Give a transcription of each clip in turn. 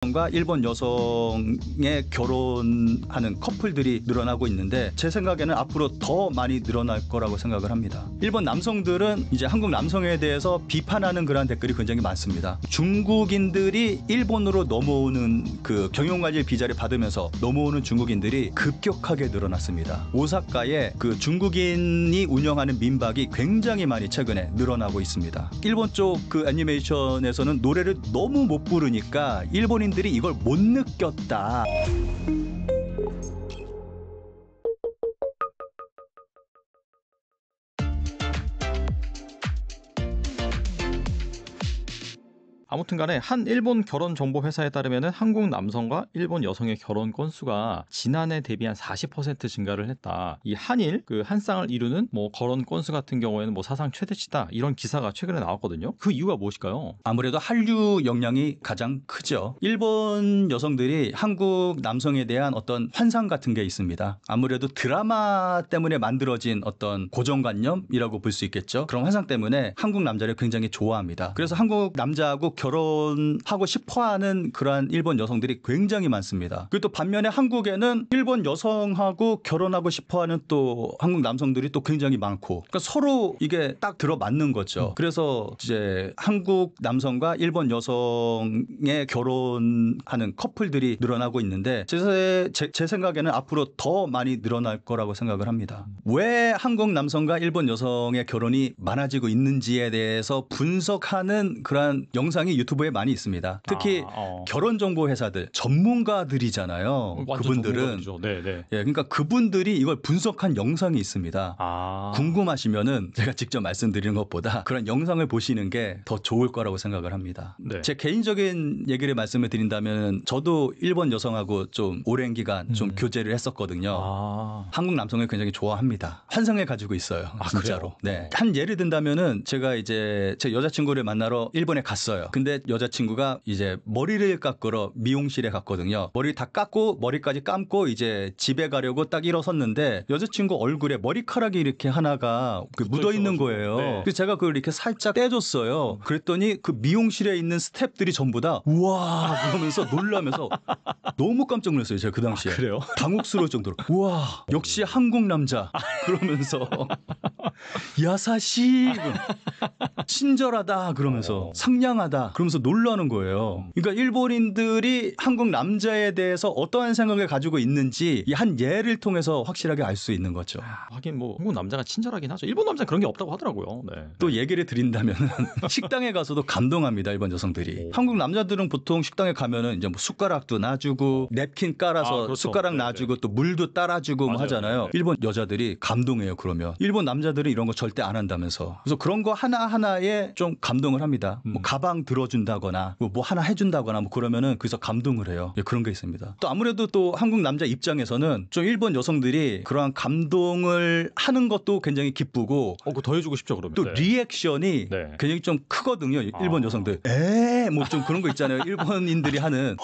과 일본 여성의 결혼하는 커플들이 늘어나고 있는데 제 생각에는 앞으로 더 많이 늘어날 거라고 생각을 합니다. 일본 남성들은 이제 한국 남성에 대해서 비판하는 그런 댓글이 굉장히 많습니다. 중국인들이 일본으로 넘어오는 그 경영관리 비자를 받으면서 넘어오는 중국인들이 급격하게 늘어났습니다. 오사카에 그 중국인이 운영하는 민박이 굉장히 많이 최근에 늘어나고 있습니다. 일본 쪽 그 애니메이션에서는 노래를 너무 못 부르니까 일본인들이 이걸 못 느꼈다. 아무튼 간에 한 일본 결혼 정보 회사에 따르면 한국 남성과 일본 여성의 결혼 건수가 지난해 대비 한 40% 증가를 했다. 이 한일 그 한 쌍을 이루는 뭐 결혼 건수 같은 경우에는 뭐 사상 최대치다. 이런 기사가 최근에 나왔거든요. 그 이유가 무엇일까요? 아무래도 한류 영향이 가장 크죠. 일본 여성들이 한국 남성에 대한 어떤 환상 같은 게 있습니다. 아무래도 드라마 때문에 만들어진 어떤 고정관념이라고 볼 수 있겠죠. 그런 환상 때문에 한국 남자를 굉장히 좋아합니다. 그래서 한국 남자하고 결혼하고 싶어하는 그러한 일본 여성들이 굉장히 많습니다. 그리고 또 반면에 한국에는 일본 여성하고 결혼하고 싶어하는 또 한국 남성들이 또 굉장히 많고, 그러니까 서로 이게 딱 들어맞는 거죠. 그래서 이제 한국 남성과 일본 여성의 결혼하는 커플들이 늘어나고 있는데 제 생각에는 앞으로 더 많이 늘어날 거라고 생각을 합니다. 왜 한국 남성과 일본 여성의 결혼이 많아지고 있는지에 대해서 분석하는 그러한 영상이 유튜브에 많이 있습니다. 특히 결혼 정보 회사들 전문가들이잖아요. 그분들은 네. 예, 그러니까 그분들이 이걸 분석한 영상이 있습니다. 궁금하시면은 제가 직접 말씀드리는 것보다 그런 영상을 보시는 게 더 좋을 거라고 생각을 합니다. 네. 제 개인적인 얘기를 말씀을 드린다면 저도 일본 여성하고 좀 오랜 기간 좀 교제를 했었거든요. 한국 남성을 굉장히 좋아합니다. 환상을 가지고 있어요. 진짜로. 네. 한 예를 든다면은 제가 이제 제 여자친구를 만나러 일본에 갔어요. 근데 여자친구가 이제 머리를 깎으러 미용실에 갔거든요. 머리 다 깎고 머리까지 감고 이제 집에 가려고 딱 일어섰는데 여자친구 얼굴에 머리카락이 이렇게 하나가 묻어 있는 거예요. 네. 그래서 제가 그걸 이렇게 살짝 떼줬어요. 그랬더니 그 미용실에 있는 스태프들이 전부 다 우와 그러면서 놀라면서 너무 깜짝 놀랐어요. 제가 그 당시에. 그래요? 당혹스러울 정도로 우와 역시 한국 남자 그러면서 야사시 친절하다 그러면서 상냥하다 그러면서 놀라는 거예요. 그러니까 일본인들이 한국 남자에 대해서 어떠한 생각을 가지고 있는지 이 한 예를 통해서 확실하게 알 수 있는 거죠. 하긴 뭐 한국 남자가 친절하긴 하죠. 일본 남자는 그런 게 없다고 하더라고요. 네. 또 얘기를 드린다면 식당에 가서도 감동합니다. 일본 여성들이. 한국 남자들은 보통 식당에 가면은 이제 뭐 숟가락도 놔주고 냅킨 깔아서 그렇죠. 숟가락 놔주고 또 물도 따라주고 뭐 하잖아요. 네. 일본 여자들이 감동해요. 그러면 일본 남자들은 이런 거 절대 안 한다면서. 그래서 그런 거 하나하나에 좀 감동을 합니다. 뭐 가방 들어준다거나 뭐 하나 해준다거나 뭐 그러면은 그래서 감동을 해요. 예, 그런 게 있습니다. 또 아무래도 또 한국 남자 입장에서는 좀 일본 여성들이 그러한 감동을 하는 것도 굉장히 기쁘고 그거 더 해주고 싶죠 그러면. 또 리액션이 굉장히 좀 크거든요. 일본 여성들. 뭐 좀 그런 거 있잖아요. 일본인들이 하는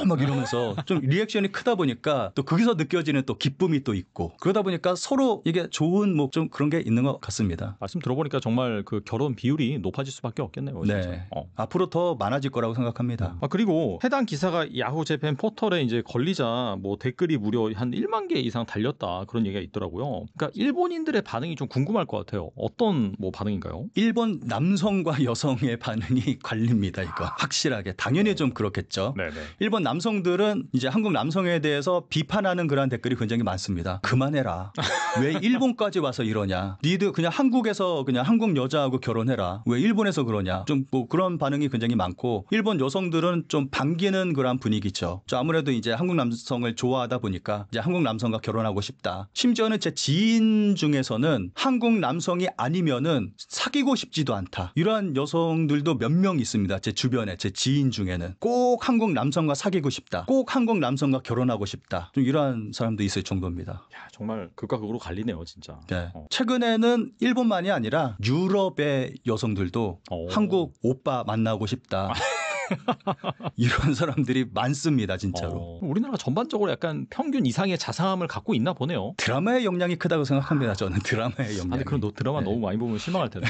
막 이러면서 좀 리액션이 크다 보니까 또 거기서 느껴지는 또 기쁨이 또 있고 그러다 보니까 서로 이게 좋은 뭐 좀 그런 게 있는 것 같습니다. 말씀 들어보니까 정말 그 결혼 비율이 높아질 수밖에 없겠네요. 진짜. 네. 앞으로 더 많아질 거라고 생각합니다. 그리고 해당 기사가 야후 재팬 포털에 이제 걸리자 뭐 댓글이 무려 한 1만 개 이상 달렸다 그런 얘기가 있더라고요. 그러니까 일본인들의 반응이 좀 궁금할 것 같아요. 어떤 뭐 반응인가요? 일본 남성과 여성의 반응이 갈립니다. 이거 확실하게 당연히 좀 그렇겠죠. 네네. 일본 남성들은 이제 한국 남성에 대해서 비판하는 그런 댓글이 굉장히 많습니다. 그만해라. 왜 일본까지 와서 이러냐. 니들 그냥 한국에서 그냥 한국 여자하고 결혼해라. 왜 일본에서 그러냐. 좀 뭐 그런 반응이 굉장히 많고 일본 여성들은 좀 반기는 그런 분위기죠. 아무래도 이제 한국 남성을 좋아하다 보니까 이제 한국 남성과 결혼하고 싶다. 심지어는 제 지인 중에서는 한국 남성이 아니면은 사귀고 싶지도 않다. 이러한 여성들도 몇 명 있습니다. 제 주변에 제 지인 중에는 꼭 한국 남성과 사귀고 싶다. 꼭 한국 남성과 결혼하고 싶다. 좀 이러한 사람도 있을 정도입니다. 야, 정말 극과 극으로 갈리네요, 진짜. 네. 최근에는 일본만이 아니라 유럽의 여성들도 한국 오빠 만나고 싶다. 이런 사람들이 많습니다, 진짜로. 우리나라 전반적으로 약간 평균 이상의 자상함을 갖고 있나 보네요. 드라마의 영향이 크다고 생각합니다. 저는 드라마의 영향이. 아니 그럼 너 드라마 네. 너무 많이 보면 실망할 텐데.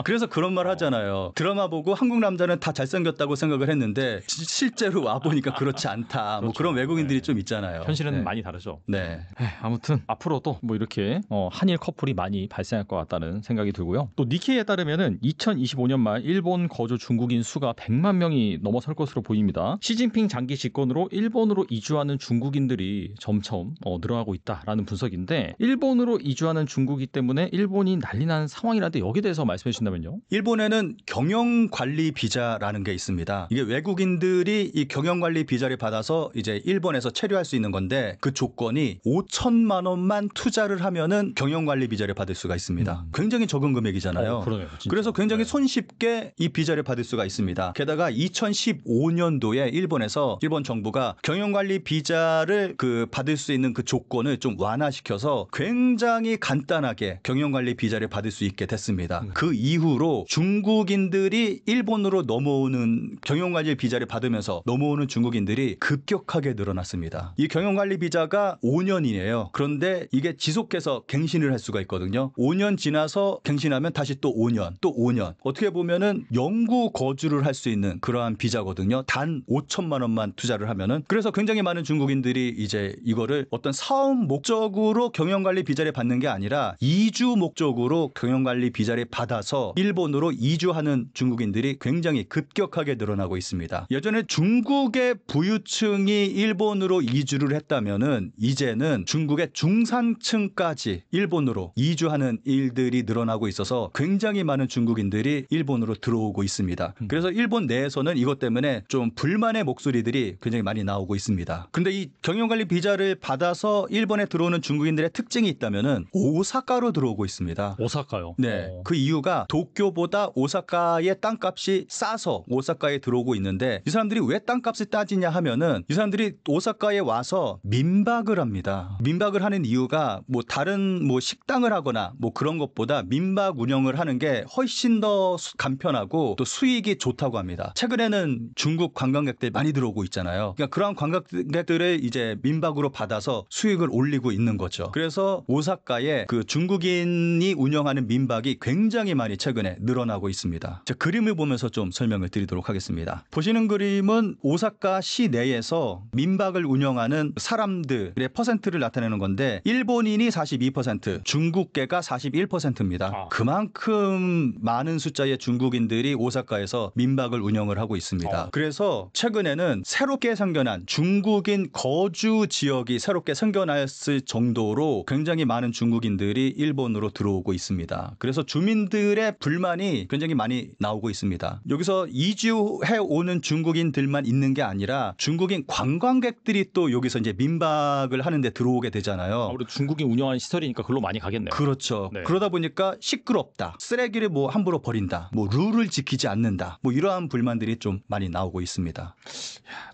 그래서 그런 말 하잖아요. 드라마 보고 한국 남자는 다 잘생겼다고 생각을 했는데 실제로 와 보니까 그렇지 않다. 뭐 그렇죠. 그런 외국인들이 네. 좀 있잖아요. 현실은 네. 많이 다르죠. 네. 아무튼 앞으로도 뭐 이렇게 한일 커플이 많이 발생할 것 같다는 생각이 들고요. 또 니케이에 따르면은 2025년 말 일본 거주 중국인 수가 100만 명이 넘어설 것으로 보입니다. 시진핑 장기 집권으로 일본으로 이주하는 중국인들이 점점 늘어나고 있다라는 분석인데 일본으로 이주하는 중국이 때문에 일본이 난리 나는 상황이라는데 여기에 대해서 말씀해 주신다면요. 일본에는 경영관리 비자라는 게 있습니다. 이게 외국인들이 이 경영관리 비자를 받아서 이제 일본에서 체류할 수 있는 건데 그 조건이 5천만 원만 투자를 하면은 경영관리 비자를 받을 수가 있습니다. 굉장히 적은 금액이잖아요. 그러네요, 진짜. 그래서 굉장히 네. 손쉽게 이 비자를 받을 수가 있습니다. 게다가 2015년도에 일본 정부가 경영관리 비자를 받을 수 있는 그 조건을 좀 완화시켜서 굉장히 간단하게 경영관리 비자를 받을 수 있게 됐습니다. 그 이후로 중국인들이 일본으로 넘어오는 경영관리 비자를 받으면서 넘어오는 중국인들이 급격하게 늘어났습니다. 이 경영관리 비자가 5년이에요. 그런데 이게 지속해서 갱신을 할 수가 있거든요. 5년 지나서 갱신하면 다시 또 5년, 또 5년. 어떻게 보면은 영구 거주를 할 수 있는 그러한 비자거든요. 단 5천만 원만 투자를 하면은. 그래서 굉장히 많은 중국인들이 이제 이거를 어떤 사업 목적으로 경영관리 비자를 받는 게 아니라 이주 목적으로 경영관리 비자를 받아서 일본으로 이주하는 중국인들이 굉장히 급격하게 늘어나고 있습니다. 예전에 중국의 부유층이 일본으로 이주를 했다면은 이제는 중국의 중산층까지 일본으로 이주하는 일들이 늘어나고 있어서 굉장히 많은 중국인들이 일본으로 들어오고 있습니다. 그래서 일본 내에서는 이것 때문에 좀 불만의 목소리들이 굉장히 많이 나오고 있습니다. 근데 이 경영관리 비자를 받아서 일본에 들어오는 중국인들의 특징이 있다면은 오사카로 들어오고 있습니다. 오사카요. 네. 그 이유가 도쿄보다 오사카의 땅값이 싸서 오사카에 들어오고 있는데 이 사람들이 왜 땅값을 따지냐 하면은 이 사람들이 오사카에 와서 민박을 합니다. 민박을 하는 이유가 뭐 다른 뭐 식당을 하거나 뭐 그런 것보다 민박 운영을 하는 게 훨씬 더 간편하고 또 수익이 좋다고 합니다. 최근에는 중국 관광객들 많이 들어오고 있잖아요. 그러니까 그런 관광객들을 이제 민박으로 받아서 수익을 올리고 있는 거죠. 그래서 오사카에 그 중국인이 운영하는 민박이 굉장히 많이 최근에 늘어나고 있습니다. 자, 그림을 보면서 좀 설명을 드리도록 하겠습니다. 보시는 그림은 오사카 시내에서 민박을 운영하는 사람들의 퍼센트를 나타내는 건데 일본인이 42%, 중국계가 41%입니다. 그만큼 많은 숫자의 중국인들이 오사카에서 민박을 운영을 하고 있습니다. 그래서 최근에는 새롭게 생겨난 중국인 거주 지역이 새롭게 생겨났을 정도로 굉장히 많은 중국인들이 일본으로 들어오고 있습니다. 그래서 주민들의 불만이 굉장히 많이 나오고 있습니다. 여기서 이주해 오는 중국인들만 있는 게 아니라 중국인 관광객들이 또 여기서 이제 민박을 하는데 들어오게 되잖아요. 아무래도 중국이 운영하는 시설이니까 글로 많이 가겠네요. 그렇죠. 네. 그러다 보니까 시끄럽다. 쓰레기를 뭐 함부로 버린다. 뭐 룰을 지키지 않는다. 뭐 이러한 불만들이 좀 많이 나오고 있습니다.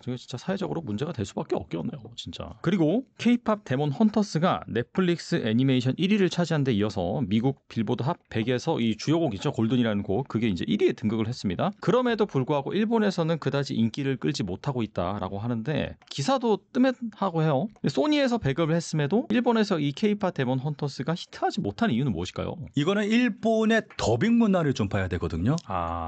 이거 진짜 사회적으로 문제가 될 수밖에 없겠네요, 진짜. 그리고 K-팝 데몬 헌터스가 넷플릭스 애니메이션 1위를 차지한 데 이어서 미국 빌보드 핫 100에서 이 주요 곡이죠, 골든이라는 곡, 그게 이제 1위에 등극을 했습니다. 그럼에도 불구하고 일본에서는 그다지 인기를 끌지 못하고 있다라고 하는데 기사도 뜸했하고 해요. 소니에서 배급을 했음에도 일본에서 이 K-팝 데몬 헌터스가 히트하지 못한 이유는 무엇일까요? 이거는 일본의 더빙 문화를 좀 봐야 되거든요.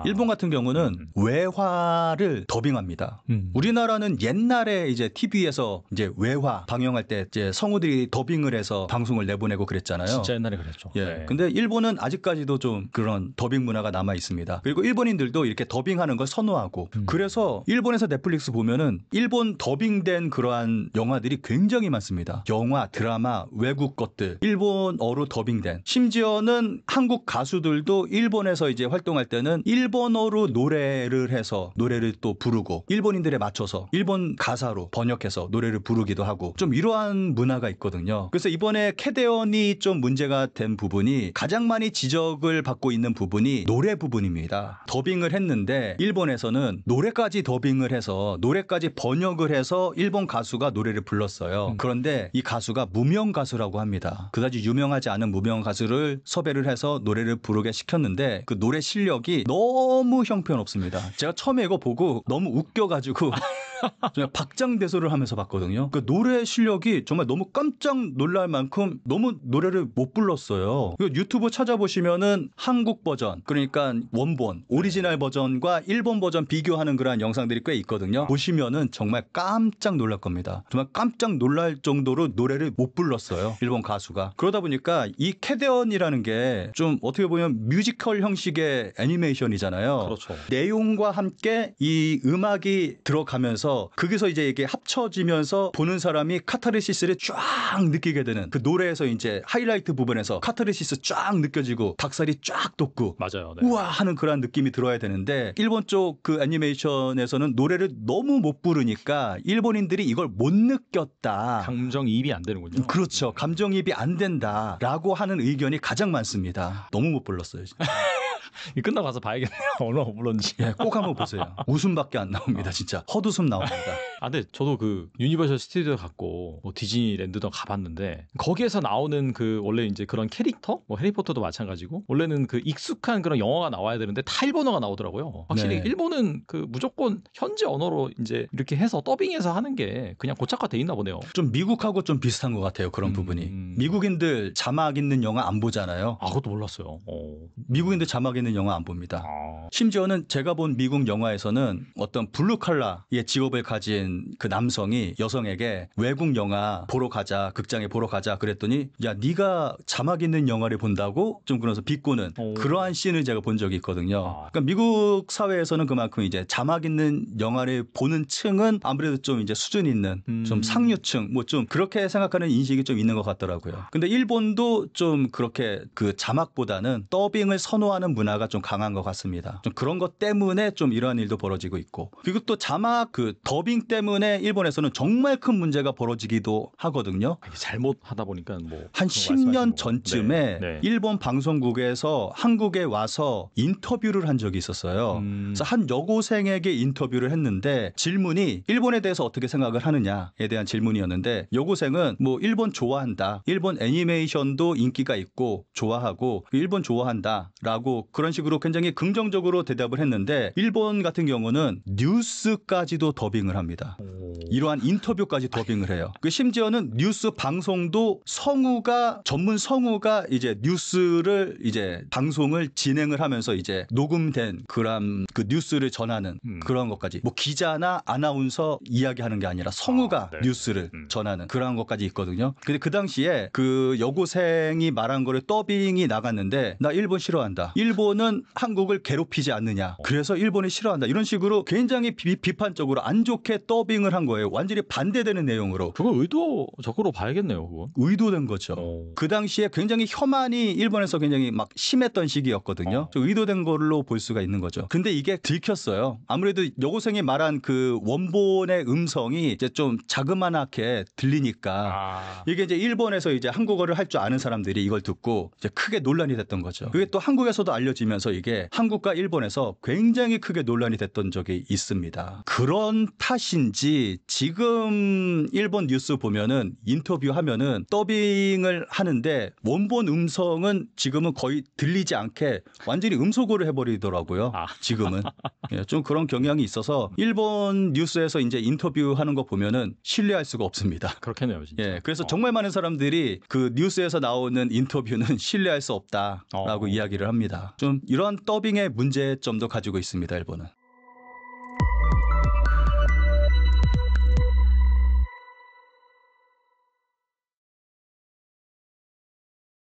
일본 같은 경우는 외화를 더빙합니다. 우리나라는 옛날에 이제 TV에서 이제 외화 방영할 때 이제 성우들이 더빙을 해서 방송을 내보내고 그랬잖아요. 진짜 옛날에 그랬죠. 예. 네. 근데 일본은 아직까지도 좀 그런 더빙 문화가 남아 있습니다. 그리고 일본인들도 이렇게 더빙하는 걸 선호하고 그래서 일본에서 넷플릭스 보면은 일본 더빙된 그러한 영화들이 굉장히 많습니다. 영화, 드라마, 외국 것들 일본어로 더빙된 심지어는 한국 가수들도 일본에서 이제 활동할 때는 일본어로 노래를 해서 노래를 또 부르고 일본인들에 맞춰서 불러서 일본 가사로 번역해서 노래를 부르기도 하고 좀 이러한 문화가 있거든요. 그래서 이번에 캐대언이 좀 문제가 된 부분이 가장 많이 지적을 받고 있는 부분이 노래 부분입니다. 더빙을 했는데 일본에서는 노래까지 더빙을 해서 노래까지 번역을 해서 일본 가수가 노래를 불렀어요. 그런데 이 가수가 무명 가수라고 합니다. 그다지 유명하지 않은 무명 가수를 섭외를 해서 노래를 부르게 시켰는데 그 노래 실력이 너무 형편없습니다. 제가 처음에 이거 보고 너무 웃겨가지고 그냥 박장대소를 하면서 봤거든요. 그 노래 실력이 정말 너무 깜짝 놀랄 만큼 너무 노래를 못 불렀어요. 유튜브 찾아보시면은 한국 버전, 그러니까 원본 오리지널 버전과 일본 버전 비교하는 그런 영상들이 꽤 있거든요. 보시면은 정말 깜짝 놀랄 겁니다. 정말 깜짝 놀랄 정도로 노래를 못 불렀어요, 일본 가수가. 그러다 보니까 이 캐대언이라는 게 좀 어떻게 보면 뮤지컬 형식의 애니메이션이잖아요. 그렇죠. 내용과 함께 이 음악이 들어가면서 거기서 이제 이게 합쳐지면서 보는 사람이 카타르시스를 쫙 느끼게 되는, 그 노래에서 이제 하이라이트 부분에서 카타르시스 쫙 느껴지고 닭살이 쫙 돋고 맞아요. 네. 우와 하는 그런 느낌이 들어야 되는데 일본 쪽 그 애니메이션에서는 노래를 너무 못 부르니까 일본인들이 이걸 못 느꼈다. 감정이입이 안 되는군요. 그렇죠. 감정이입이 안 된다라고 하는 의견이 가장 많습니다. 너무 못 불렀어요, 진짜. 이 끝나고 가서 봐야겠네요. 얼마나 불렀는지. 예, 꼭 한번 보세요. 웃음밖에 안 나옵니다, 진짜. 헛웃음 나옵니다. 아, 근데 저도 그 유니버셜 스튜디오 갔고 뭐 디즈니랜드도 가봤는데 거기에서 나오는 그 원래 이제 그런 캐릭터, 뭐 해리포터도 마찬가지고 원래는 그 익숙한 그런 영화가 나와야 되는데 다 일본어가 나오더라고요. 확실히 네. 일본은 그 무조건 현지 언어로 이제 이렇게 해서 더빙해서 하는 게 그냥 고착화돼 있나 보네요. 좀 미국하고 좀 비슷한 것 같아요, 그런 부분이. 미국인들 자막 있는 영화 안 보잖아요. 아, 그것도 몰랐어요. 미국인들 자막 있는 영화 안 봅니다. 아. 심지어는 제가 본 미국 영화에서는 어떤 블루 칼라의 직업을 가진 그 남성이 여성에게 외국 영화 보러 가자, 극장에 보러 가자 그랬더니 야, 네가 자막 있는 영화를 본다고? 좀 그러면서 비꼬는 그러한 씬을 제가 본 적이 있거든요. 그러니까 미국 사회에서는 그만큼 이제 자막 있는 영화를 보는 층은 아무래도 좀 이제 수준 있는 좀 상류층, 뭐 좀 그렇게 생각하는 인식이 좀 있는 것 같더라고요. 근데 일본도 좀 그렇게 그 자막보다는 더빙을 선호하는 문화가 좀 강한 것 같습니다. 좀 그런 것 때문에 좀 이러한 일도 벌어지고 있고, 그리고 또 자막 그 더빙 때문에 일본에서는 정말 큰 문제가 벌어지기도 하거든요. 이게 잘못하다 보니까 뭐 한 10년 전쯤에 네. 일본 방송국에서 한국에 와서 인터뷰를 한 적이 있었어요. 그래서 한 여고생에게 인터뷰를 했는데 질문이 일본에 대해서 어떻게 생각을 하느냐에 대한 질문이었는데, 여고생은 뭐 일본 좋아한다, 일본 애니메이션도 인기가 있고 좋아하고 일본 좋아한다라고 그런 식으로 굉장히 긍정적으로 대답을 했는데, 일본 같은 경우는 뉴스까지도 더빙을 합니다. 이러한 인터뷰까지 더빙을 해요. 그 심지어는 뉴스 방송도 성우가, 전문 성우가 이제 뉴스를 이제 방송을 진행을 하면서 이제 녹음된 그런 그 뉴스를 전하는 그런 것까지, 뭐 기자나 아나운서 이야기하는 게 아니라 성우가 네. 뉴스를 전하는 그런 것까지 있거든요. 근데 그 당시에 그 여고생이 말한 거를 더빙이 나갔는데, 나 일본 싫어한다, 일본은 한국을 괴롭히지 않느냐, 그래서 일본이 싫어한다, 이런 식으로 굉장히 비판적으로 안 좋게 더빙을 한 거예요. 완전히 반대되는 내용으로. 그걸 의도적으로 봐야겠네요, 그건. 의도된 거죠. 그 당시에 굉장히 혐한이 일본에서 굉장히 막 심했던 시기였거든요. 좀 의도된 걸로 볼 수가 있는 거죠. 근데 이게 들켰어요. 아무래도 여고생이 말한 그 원본의 음성이 이제 좀 자그마하게 들리니까 이게 이제 일본에서 이제 한국어를 할 줄 아는 사람들이 이걸 듣고 이제 크게 논란이 됐던 거죠. 그게 또 한국에서도 알려지면서 이게 한국과 일본에서 굉장히 크게 논란이 됐던 적이 있습니다. 그런 탓인지 지금 일본 뉴스 보면은 인터뷰하면은 더빙을 하는데 원본 음성은 지금은 거의 들리지 않게 완전히 음소거를 해버리더라고요. 지금은. 예, 좀 그런 경향이 있어서 일본 뉴스에서 이제 인터뷰하는 거 보면은 신뢰할 수가 없습니다. 그렇겠네요, 진짜. 예, 그래서 정말 많은 사람들이 그 뉴스에서 나오는 인터뷰는 신뢰할 수 없다라고 이야기를 합니다. 좀 이런 더빙의 문제점도 가지고 있습니다, 일본은.